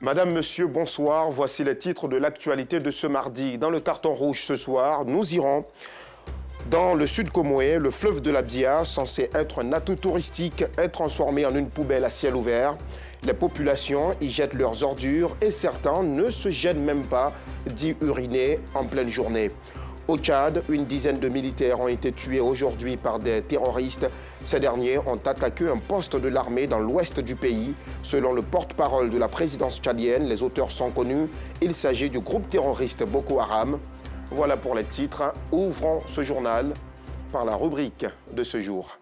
Madame, Monsieur, bonsoir. Voici les titres de l'actualité de ce mardi. Dans le carton rouge ce soir, nous irons dans le sud Comoé. Le fleuve de la Bia, censé être un atout touristique, est transformé en une poubelle à ciel ouvert. Les populations y jettent leurs ordures et certains ne se gênent même pas d'y uriner en pleine journée. Au Tchad, une dizaine de militaires ont été tués aujourd'hui par des terroristes. Ces derniers ont attaqué un poste de l'armée dans l'ouest du pays. Selon le porte-parole de la présidence tchadienne, les auteurs sont connus. Il s'agit du groupe terroriste Boko Haram. Voilà pour les titres. Ouvrons ce journal par la rubrique de ce jour.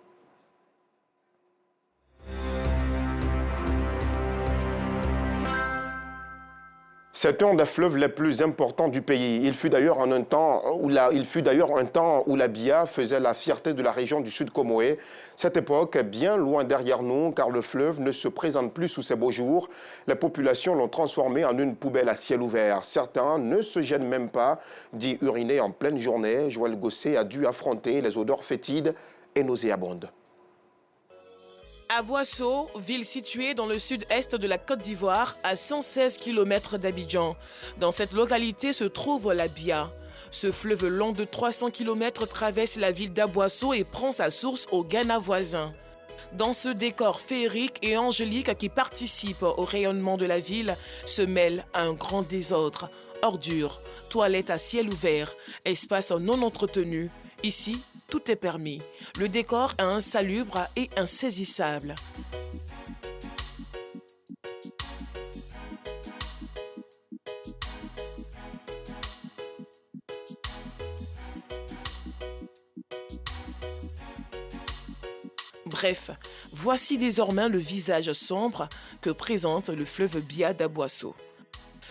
C'est un des fleuves les plus importants du pays. Il fut d'ailleurs un temps où la Bia faisait la fierté de la région du Sud Comoé. Cette époque est bien loin derrière nous car le fleuve ne se présente plus sous ses beaux jours. Les populations l'ont transformé en une poubelle à ciel ouvert. Certains ne se gênent même pas d'y uriner en pleine journée. Joël Gossé a dû affronter les odeurs fétides et nauséabondes. Aboisseau, ville située dans le sud-est de la Côte d'Ivoire, à 116 km d'Abidjan. Dans cette localité se trouve la Bia. Ce fleuve long de 300 km traverse la ville d'Aboisseau et prend sa source au Ghana voisin. Dans ce décor féerique et angélique qui participe au rayonnement de la ville, se mêle un grand désordre. Ordures, toilettes à ciel ouvert, espaces non entretenus. Ici, tout est permis. Le décor est insalubre et insaisissable. Bref, voici désormais le visage sombre que présente le fleuve Bia d'Aboisseau.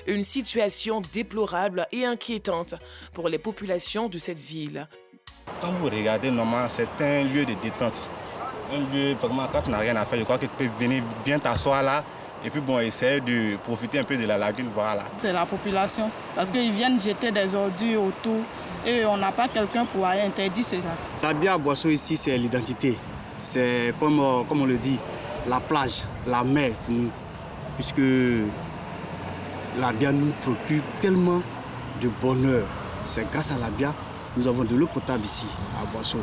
Une situation déplorable et inquiétante pour les populations de cette ville. Quand vous regardez, normalement, c'est un lieu de détente. Un lieu, vraiment, quand tu n'as rien à faire, je crois que tu peux venir bien t'asseoir là et puis bon, essayer de profiter un peu de la lagune. Voilà. C'est la population, parce qu'ils viennent jeter des ordures autour et on n'a pas quelqu'un pour interdire cela. La Bia à Boisseau ici, c'est l'identité. C'est comme on le dit, la plage, la mer pour nous. Puisque la Bia nous procure tellement de bonheur. C'est grâce à la Bia nous avons de l'eau potable ici, à Boisseau.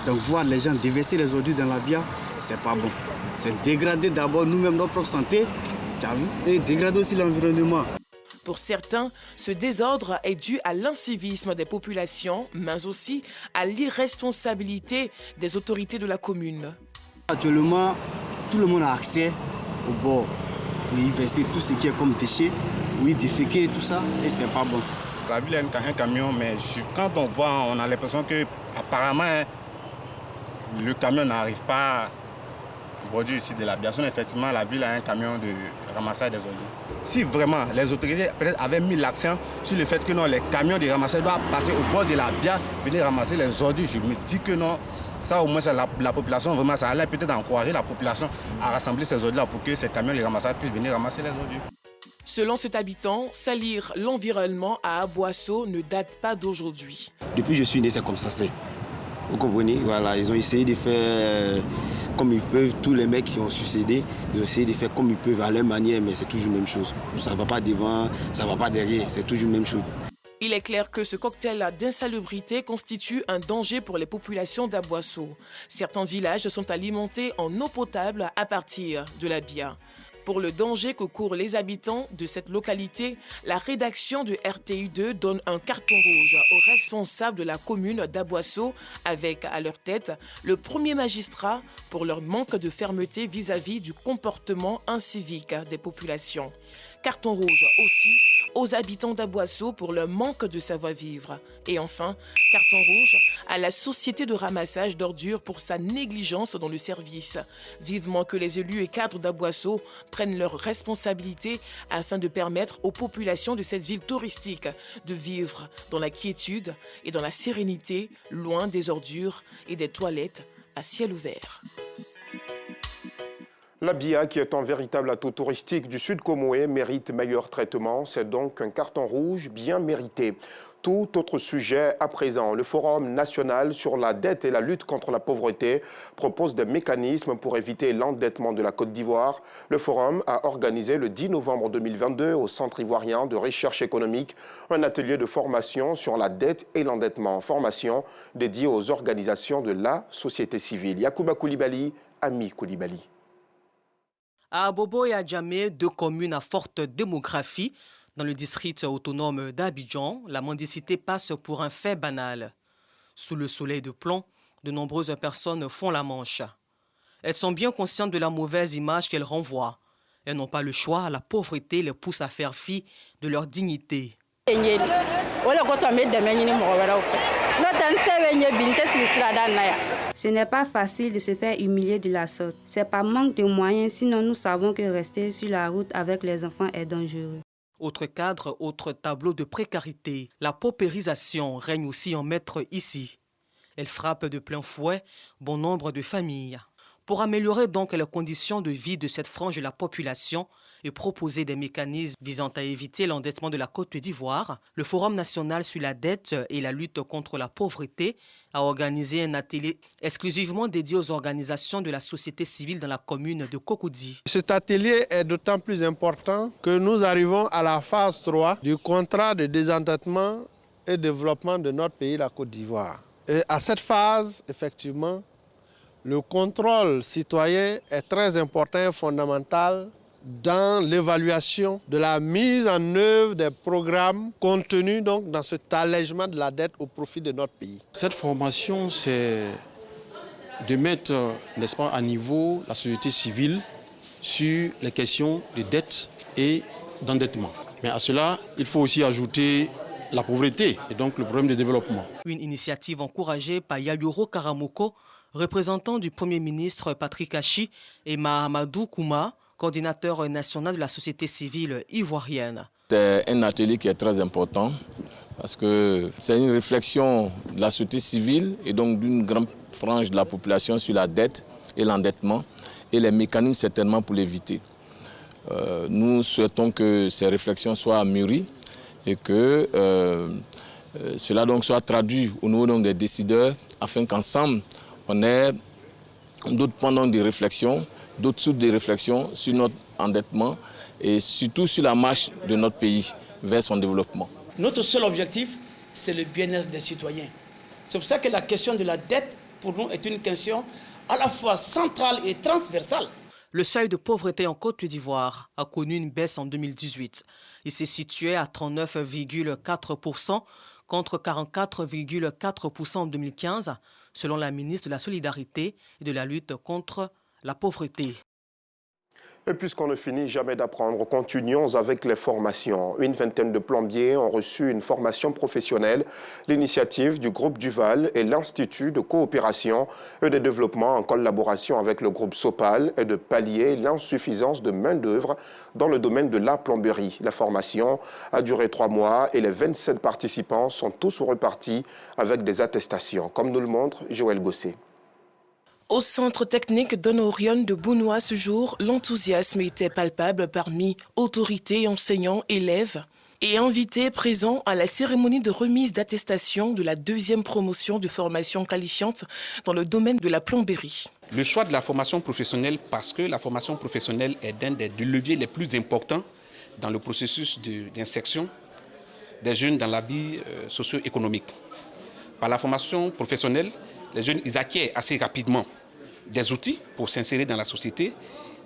Donc voir les gens déverser les ordures dans la Bia, c'est pas bon. C'est dégrader d'abord nous-mêmes notre propre santé, tu as vu, et dégrader aussi l'environnement. Pour certains, ce désordre est dû à l'incivisme des populations, mais aussi à l'irresponsabilité des autorités de la commune. Actuellement, tout le monde a accès au bord pour y verser tout ce qui est comme déchets, pour y déféquer et tout ça, et c'est pas bon. La ville a un camion, mais quand on voit, on a l'impression que apparemment le camion n'arrive pas au bord ici de la Bia. Effectivement, la ville a un camion de ramassage des ordures. Si vraiment les autorités avaient mis l'accent sur le fait que non, les camions de ramassage doivent passer au bord de la Bia, venir ramasser les ordures, je me dis que non, ça au moins la population, vraiment, ça allait peut-être encourager la population à rassembler ces ordures-là pour que ces camions de ramassage puissent venir ramasser les ordures. Selon cet habitant, salir l'environnement à Aboisseau ne date pas d'aujourd'hui. Depuis que je suis né, c'est comme ça, c'est. Vous comprenez? Voilà, ils ont essayé de faire comme ils peuvent. Tous les mecs qui ont succédé, ils ont essayé de faire comme ils peuvent à leur manière, mais c'est toujours la même chose. Ça ne va pas devant, ça ne va pas derrière, c'est toujours la même chose. Il est clair que ce cocktail d'insalubrité constitue un danger pour les populations d'Aboisseau. Certains villages sont alimentés en eau potable à partir de la Bia. Pour le danger que courent les habitants de cette localité, la rédaction de RTU2 donne un carton rouge aux responsables de la commune d'Aboisseau avec à leur tête le premier magistrat pour leur manque de fermeté vis-à-vis du comportement incivique des populations. Carton rouge aussi aux habitants d'Aboisseau pour leur manque de savoir-vivre. Et enfin, carton rouge à la société de ramassage d'ordures pour sa négligence dans le service. Vivement que les élus et cadres d'Aboisseau prennent leurs responsabilités afin de permettre aux populations de cette ville touristique de vivre dans la quiétude et dans la sérénité, loin des ordures et des toilettes à ciel ouvert. La BIA, qui est un véritable atout touristique du Sud Comoé, mérite meilleur traitement. C'est donc un carton rouge bien mérité. Tout autre sujet à présent. Le Forum national sur la dette et la lutte contre la pauvreté propose des mécanismes pour éviter l'endettement de la Côte d'Ivoire. Le Forum a organisé le 10 novembre 2022 au Centre ivoirien de recherche économique un atelier de formation sur la dette et l'endettement. Formation dédiée aux organisations de la société civile. Yacouba Koulibaly, Ami Koulibaly. À Abobo et à Djamé, deux communes à forte démographie, dans le district autonome d'Abidjan, la mendicité passe pour un fait banal. Sous le soleil de plomb, de nombreuses personnes font la manche. Elles sont bien conscientes de la mauvaise image qu'elles renvoient. Elles n'ont pas le choix, la pauvreté les pousse à faire fi de leur dignité. Ce n'est pas facile de se faire humilier de la sorte. C'est par manque de moyens, sinon nous savons que rester sur la route avec les enfants est dangereux. Autre cadre, autre tableau de précarité. La paupérisation règne aussi en maître ici. Elle frappe de plein fouet bon nombre de familles. Pour améliorer donc les conditions de vie de cette frange de la population et proposer des mécanismes visant à éviter l'endettement de la Côte d'Ivoire, le Forum national sur la dette et la lutte contre la pauvreté a organisé un atelier exclusivement dédié aux organisations de la société civile dans la commune de Cocody. Cet atelier est d'autant plus important que nous arrivons à la phase 3 du contrat de désendettement et développement de notre pays, la Côte d'Ivoire. Et à cette phase, effectivement, le contrôle citoyen est très important et fondamental dans l'évaluation de la mise en œuvre des programmes contenus donc dans cet allègement de la dette au profit de notre pays. Cette formation, c'est de mettre, n'est-ce pas, à niveau la société civile sur les questions de dette et d'endettement. Mais à cela, il faut aussi ajouter la pauvreté et donc le problème de développement. Une initiative encouragée par Yayoro Karamoko, représentant du Premier ministre Patrick Achi, et Mahamadou Kouma, coordinateur national de la société civile ivoirienne. C'est un atelier qui est très important parce que c'est une réflexion de la société civile et donc d'une grande frange de la population sur la dette et l'endettement et les mécanismes certainement pour l'éviter. Nous souhaitons que ces réflexions soient mûries et que cela donc soit traduit au niveau donc des décideurs afin qu'ensemble on ait d'autres points de réflexion, d'autres sources de réflexion sur notre endettement et surtout sur la marche de notre pays vers son développement. Notre seul objectif, c'est le bien-être des citoyens. C'est pour ça que la question de la dette, pour nous, est une question à la fois centrale et transversale. Le seuil de pauvreté en Côte d'Ivoire a connu une baisse en 2018. Il s'est situé à 39,4% contre 44,4% en 2015, selon la ministre de la Solidarité et de la lutte contre la pauvreté. Et puisqu'on ne finit jamais d'apprendre, continuons avec les formations. Une vingtaine de plombiers ont reçu une formation professionnelle. L'initiative du groupe Duval et l'Institut de coopération et de développement en collaboration avec le groupe Sopal est de pallier l'insuffisance de main-d'œuvre dans le domaine de la plomberie. La formation a duré 3 mois et les 27 participants sont tous repartis avec des attestations, comme nous le montre Joël Gosset. Au centre technique d'Honorion de Bounois ce jour, l'enthousiasme était palpable parmi autorités, enseignants, élèves et invités présents à la cérémonie de remise d'attestation de la 2e promotion de formation qualifiante dans le domaine de la plomberie. Le choix de la formation professionnelle parce que la formation professionnelle est l'un des leviers les plus importants dans le processus d'insertion des jeunes dans la vie socio-économique. Par la formation professionnelle, les jeunes ils acquièrent assez rapidement des outils pour s'insérer dans la société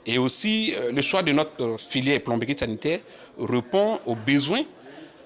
et aussi le choix de notre filière plomberie sanitaire répond aux besoins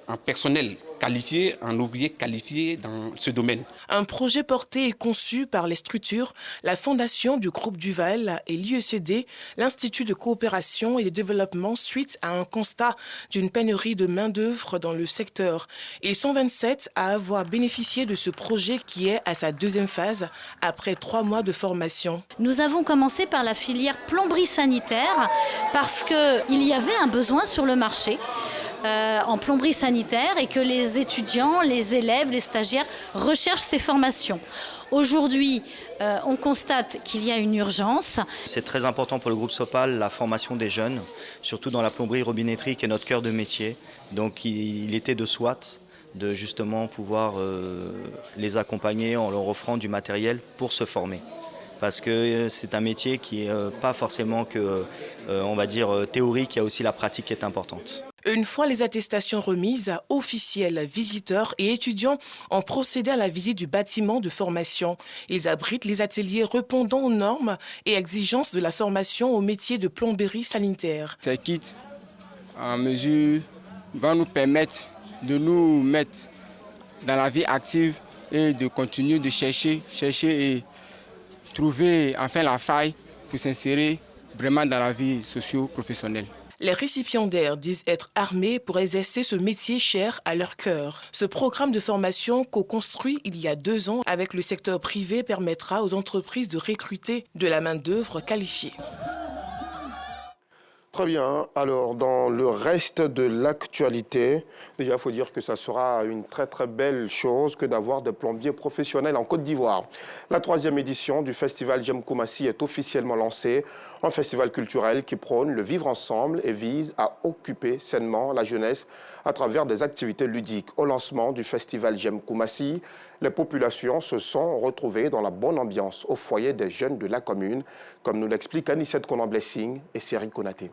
en personnel qualifié, en ouvriers qualifiés dans ce domaine. Un projet porté et conçu par les structures, la Fondation du groupe Duval et l'IECD, l'Institut de coopération et de développement, suite à un constat d'une pénurie de main-d'œuvre dans le secteur. Ils sont 27 à avoir bénéficié de ce projet qui est à sa 2e phase, après 3 mois de formation. Nous avons commencé par la filière plomberie sanitaire parce qu'il y avait un besoin sur le marché. en plomberie sanitaire et que les étudiants, les élèves, les stagiaires recherchent ces formations. Aujourd'hui, on constate qu'il y a une urgence. C'est très important pour le groupe Sopal, la formation des jeunes, surtout dans la plomberie-robinetterie qui est notre cœur de métier. Donc il était de soit de justement pouvoir les accompagner en leur offrant du matériel pour se former. Parce que c'est un métier qui n'est pas forcément que, on va dire, théorique, il y a aussi la pratique qui est importante. Une fois les attestations remises, officiels, visiteurs et étudiants ont procédé à la visite du bâtiment de formation. Ils abritent les ateliers répondant aux normes et exigences de la formation au métier de plomberie sanitaire. Ces kits en mesure vont nous permettre de nous mettre dans la vie active et de continuer de chercher et trouver enfin la faille pour s'insérer vraiment dans la vie socio-professionnelle. Les récipiendaires disent être armés pour exercer ce métier cher à leur cœur. Ce programme de formation co-construit il y a 2 ans avec le secteur privé permettra aux entreprises de recruter de la main-d'œuvre qualifiée. Très bien. Alors, dans le reste de l'actualité, déjà, il faut dire que ça sera une très très belle chose que d'avoir des plombiers professionnels en Côte d'Ivoire. La 3e édition du festival J'aime Koumassi est officiellement lancée. Un festival culturel qui prône le vivre ensemble et vise à occuper sainement la jeunesse à travers des activités ludiques. Au lancement du festival J'aime Koumassi, les populations se sont retrouvées dans la bonne ambiance au foyer des jeunes de la commune, comme nous l'expliquent Anissette Konan-Blessing et Séri Konaté.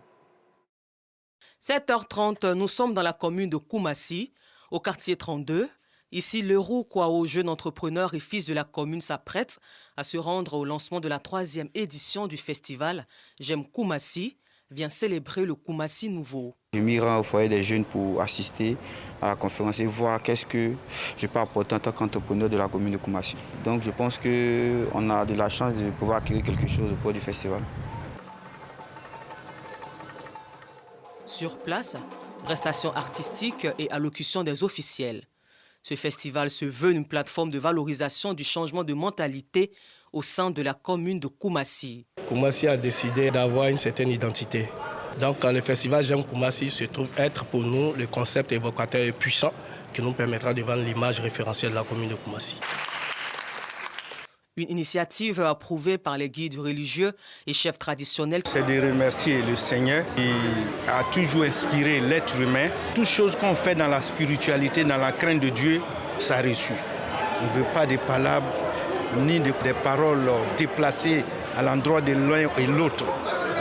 7h30, nous sommes dans la commune de Koumassi, au quartier 32. Ici, Leroux Kwao, jeune entrepreneur et fils de la commune, s'apprête à se rendre au lancement de la 3e édition du festival J'aime Koumassi, vient célébrer le Koumassi nouveau. Je m'y rends au foyer des jeunes pour assister à la conférence et voir qu'est-ce que je peux apporter en tant qu'entrepreneur de la commune de Koumassi. Donc je pense qu'on a de la chance de pouvoir acquérir quelque chose au cours du festival. Sur place, prestations artistiques et allocution des officiels. Ce festival se veut une plateforme de valorisation du changement de mentalité au sein de la commune de Koumassi. Koumassi a décidé d'avoir une certaine identité. Donc le festival J'aime Koumassi se trouve être pour nous le concept évocateur et puissant qui nous permettra de vendre l'image référentielle de la commune de Koumassi. Une initiative approuvée par les guides religieux et chefs traditionnels. C'est de remercier le Seigneur qui a toujours inspiré l'être humain. Toute chose qu'on fait dans la spiritualité, dans la crainte de Dieu, ça a reçu. On ne veut pas des palabres ni des paroles déplacées à l'endroit de l'un et l'autre.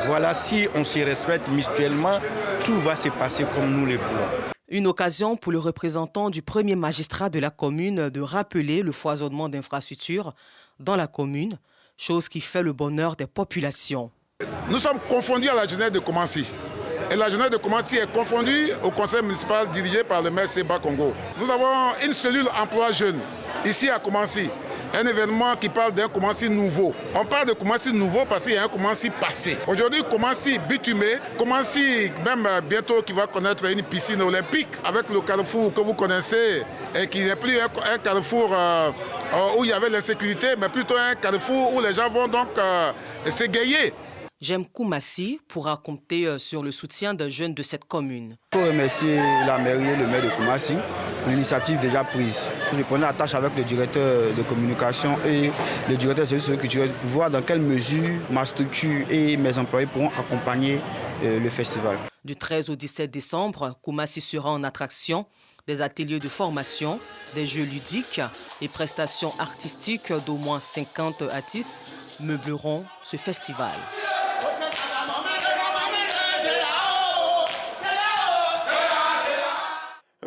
Voilà, si on se respecte mutuellement, tout va se passer comme nous le voulons. Une occasion pour le représentant du premier magistrat de la commune de rappeler le foisonnement d'infrastructures dans la commune, chose qui fait le bonheur des populations. Nous sommes confondus à la jeunesse de Koumassi. Et la jeunesse de Koumassi est confondue au conseil municipal dirigé par le maire Seba Congo. Nous avons une cellule emploi jeune ici à Koumassi. Un événement qui parle d'un Koumassi nouveau. On parle de Koumassi nouveau parce qu'il y a un Koumassi passé. Aujourd'hui, Koumassi bitumé, Koumassi même bientôt qui va connaître une piscine olympique avec le carrefour que vous connaissez et qui n'est plus un carrefour où il y avait l'insécurité, mais plutôt un carrefour où les gens vont donc s'égayer. J'aime Koumassi pourra compter sur le soutien des jeunes de cette commune. Il faut remercier la mairie et le maire de Koumassi pour l'initiative déjà prise. Je prenais la tâche avec le directeur de communication et le directeur de services culturels pour voir dans quelle mesure ma structure et mes employés pourront accompagner le festival. Du 13 au 17 décembre, Koumassi sera en attraction. Des ateliers de formation, des jeux ludiques et prestations artistiques d'au moins 50 artistes meubleront ce festival.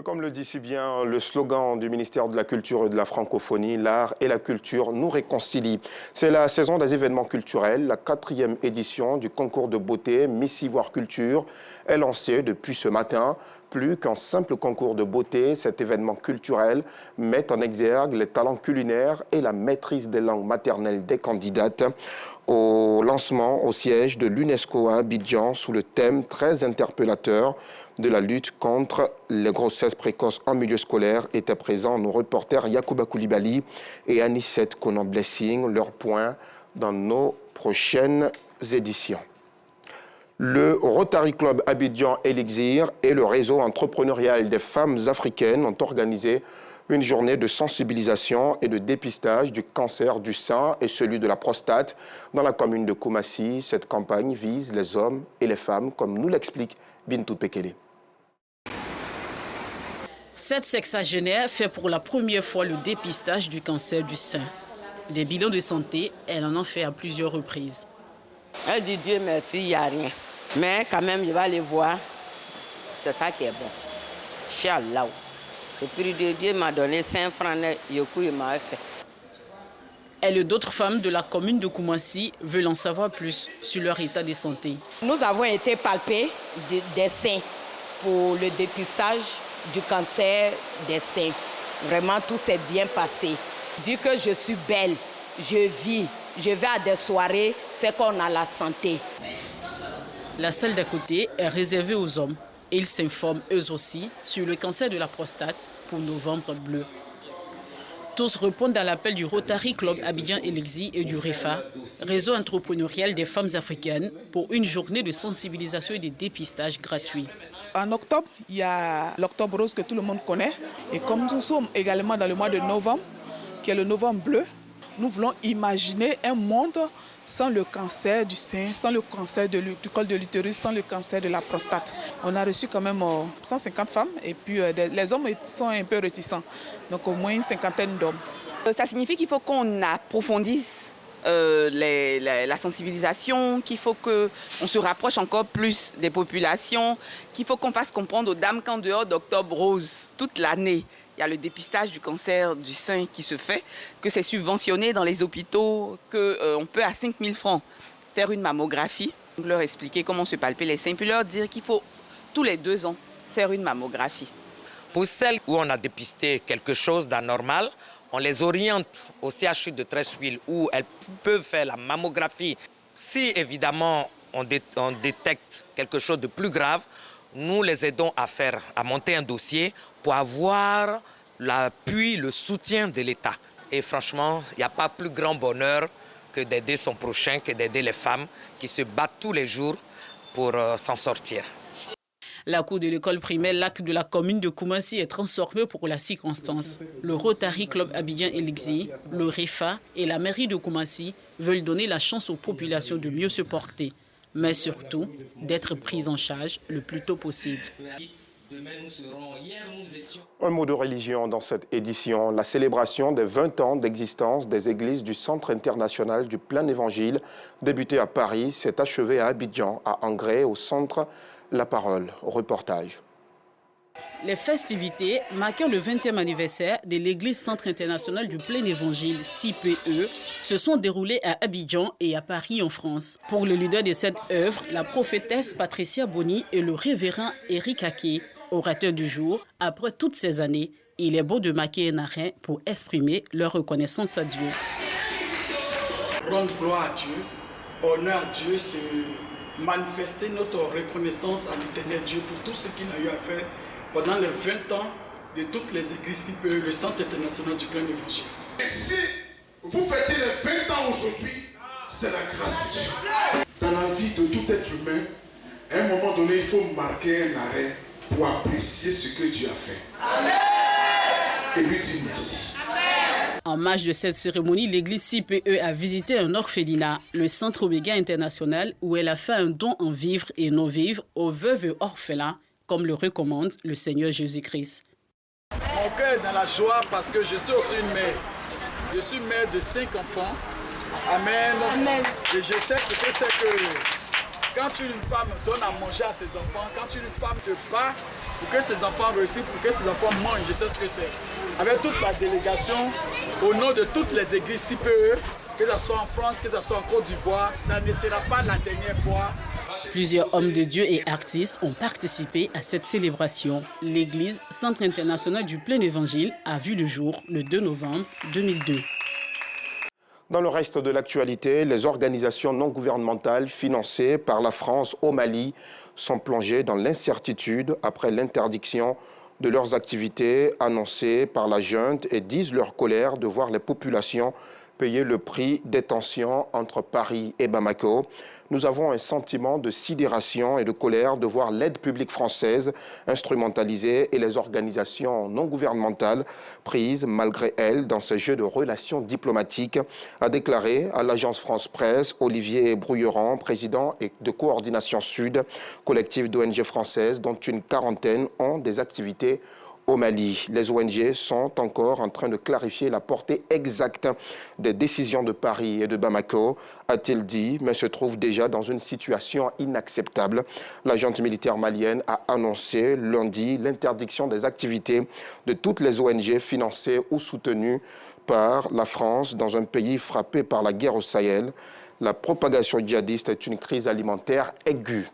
Comme le dit si bien le slogan du ministère de la Culture et de la Francophonie, l'art et la culture nous réconcilient. C'est la saison des événements culturels. La 4e édition du concours de beauté Miss Ivoire Culture est lancée depuis ce matin. Plus qu'un simple concours de beauté, cet événement culturel met en exergue les talents culinaires et la maîtrise des langues maternelles des candidates. Au lancement au siège de l'UNESCO à Abidjan sous le thème très interpellateur de la lutte contre les grossesses précoces en milieu scolaire étaient présents nos reporters Yacouba Koulibaly et Anissette Konan-Blessing. Leur point dans nos prochaines éditions. Le Rotary Club Abidjan Elixir et le réseau entrepreneurial des femmes africaines ont organisé une journée de sensibilisation et de dépistage du cancer du sein et celui de la prostate dans la commune de Koumassi. Cette campagne vise les hommes et les femmes, comme nous l'explique Bintou Pekele. Cette sexagénaire fait pour la première fois le dépistage du cancer du sein. Des bilans de santé, elle en a fait à plusieurs reprises. Elle dit Dieu merci, il n'y a rien. Mais quand même, je vais aller voir. C'est ça qui est bon. Inch'Allah. Le prix de Dieu m'a donné 5 francs, il m'a fait. Elle et d'autres femmes de la commune de Koumassi veulent en savoir plus sur leur état de santé. Nous avons été palpés des seins pour le dépistage du cancer des seins. Vraiment, tout s'est bien passé. Dire que je suis belle, je vis, je vais à des soirées, c'est qu'on a la santé. La salle d'à côté est réservée aux hommes. Ils s'informent eux aussi sur le cancer de la prostate pour Novembre Bleu. Tous répondent à l'appel du Rotary Club Abidjan Elixir et du REFA, réseau entrepreneurial des femmes africaines, pour une journée de sensibilisation et de dépistage gratuit. En octobre, il y a l'Octobre Rose que tout le monde connaît. Et comme nous sommes également dans le mois de novembre, qui est le Novembre Bleu, nous voulons imaginer un monde sans le cancer du sein, sans le cancer du col de l'utérus, sans le cancer de la prostate. On a reçu quand même 150 femmes et puis les hommes sont un peu réticents, donc au moins une cinquantaine d'hommes. Ça signifie qu'il faut qu'on approfondisse la sensibilisation, qu'il faut qu'on se rapproche encore plus des populations, qu'il faut qu'on fasse comprendre aux dames qu'en dehors d'Octobre Rose, toute l'année, il y a le dépistage du cancer du sein qui se fait, que c'est subventionné dans les hôpitaux, qu'on peut à 5 000 francs faire une mammographie. Leur expliquer comment se palper les seins, puis leur dire qu'il faut tous les 2 ans faire une mammographie. Pour celles où on a dépisté quelque chose d'anormal, on les oriente au CHU de Treichville où elles peuvent faire la mammographie. Si évidemment on détecte quelque chose de plus grave, nous les aidons à monter un dossier pour avoir l'appui, le soutien de l'État. Et franchement, il n'y a pas plus grand bonheur que d'aider son prochain, que d'aider les femmes qui se battent tous les jours pour s'en sortir. La cour de l'école primaire Lac de la commune de Koumassi est transformée pour la circonstance. Le Rotary Club Abidjan Elixir, le REFA et la mairie de Koumassi veulent donner la chance aux populations de mieux se porter, mais surtout d'être prises en charge le plus tôt possible. Un mot de religion dans cette édition, la célébration des 20 ans d'existence des églises du Centre international du plein évangile, débuté à Paris, s'est achevée à Abidjan, à Angré, au centre La Parole. Reportage. Les festivités marquant le 20e anniversaire de l'église Centre international du plein évangile, CPE, se sont déroulées à Abidjan et à Paris en France. Pour le leader de cette œuvre, la prophétesse Patricia Boni et le révérend Eric Aké, orateur du jour, après toutes ces années, il est bon de marquer un arrêt pour exprimer leur reconnaissance à Dieu. Rendre gloire à Dieu, honneur à Dieu, c'est manifester notre reconnaissance à l'éternel Dieu pour tout ce qu'il a eu à faire pendant les 20 ans de toutes les églises CPE, le Centre international du plein évangile. Et si vous fêtez les 20 ans aujourd'hui, c'est la grâce de Dieu. Dans la vie de tout être humain, à un moment donné, il faut marquer un arrêt pour apprécier ce que Dieu a fait. Amen. Et lui dire merci. En marge de cette cérémonie, l'église CPE a visité un orphelinat, le Centre Omega International, où elle a fait un don en vivres et non-vivres aux veuves et orphelins, comme le recommande le Seigneur Jésus-Christ. Mon cœur est dans la joie parce que je suis aussi une mère. Je suis mère de 5 enfants. Amen. Amen. Et je sais ce que c'est que quand une femme donne à manger à ses enfants, quand une femme se bat pour que ses enfants réussissent, pour que ses enfants mangent, je sais ce que c'est. Avec toute la délégation, au nom de toutes les églises CPE, que ce soit en France, que ce soit en Côte d'Ivoire, ça ne sera pas la dernière fois. Plusieurs hommes de Dieu et artistes ont participé à cette célébration. L'église Centre international du plein évangile a vu le jour le 2 novembre 2002. Dans le reste de l'actualité, les organisations non gouvernementales financées par la France au Mali sont plongées dans l'incertitude après l'interdiction de leurs activités annoncées par la junte et disent leur colère de voir les populations payer le prix des tensions entre Paris et Bamako. Nous avons un sentiment de sidération et de colère de voir l'aide publique française instrumentalisée et les organisations non gouvernementales prises malgré elles dans ce jeu de relations diplomatiques, a déclaré à l'agence France-Presse Olivier Brouilleran, président de Coordination Sud, collectif d'ONG françaises dont une quarantaine ont des activités au Mali. Les ONG sont encore en train de clarifier la portée exacte des décisions de Paris et de Bamako, a-t-il dit, mais se trouve déjà dans une situation inacceptable. La junte militaire malienne a annoncé lundi l'interdiction des activités de toutes les ONG financées ou soutenues par la France dans un pays frappé par la guerre au Sahel. La propagation djihadiste est une crise alimentaire aiguë.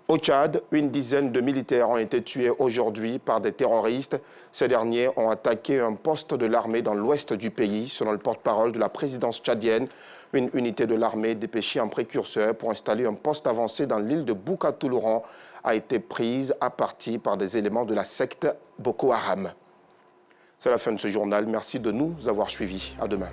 Au Tchad, une dizaine de militaires ont été tués aujourd'hui par des terroristes. Ces derniers ont attaqué un poste de l'armée dans l'ouest du pays, selon le porte-parole de la présidence tchadienne. Une unité de l'armée dépêchée en précurseur pour installer un poste avancé dans l'île de Bouka-Toulouran a été prise à partie par des éléments de la secte Boko Haram. C'est la fin de ce journal. Merci de nous avoir suivis. À demain.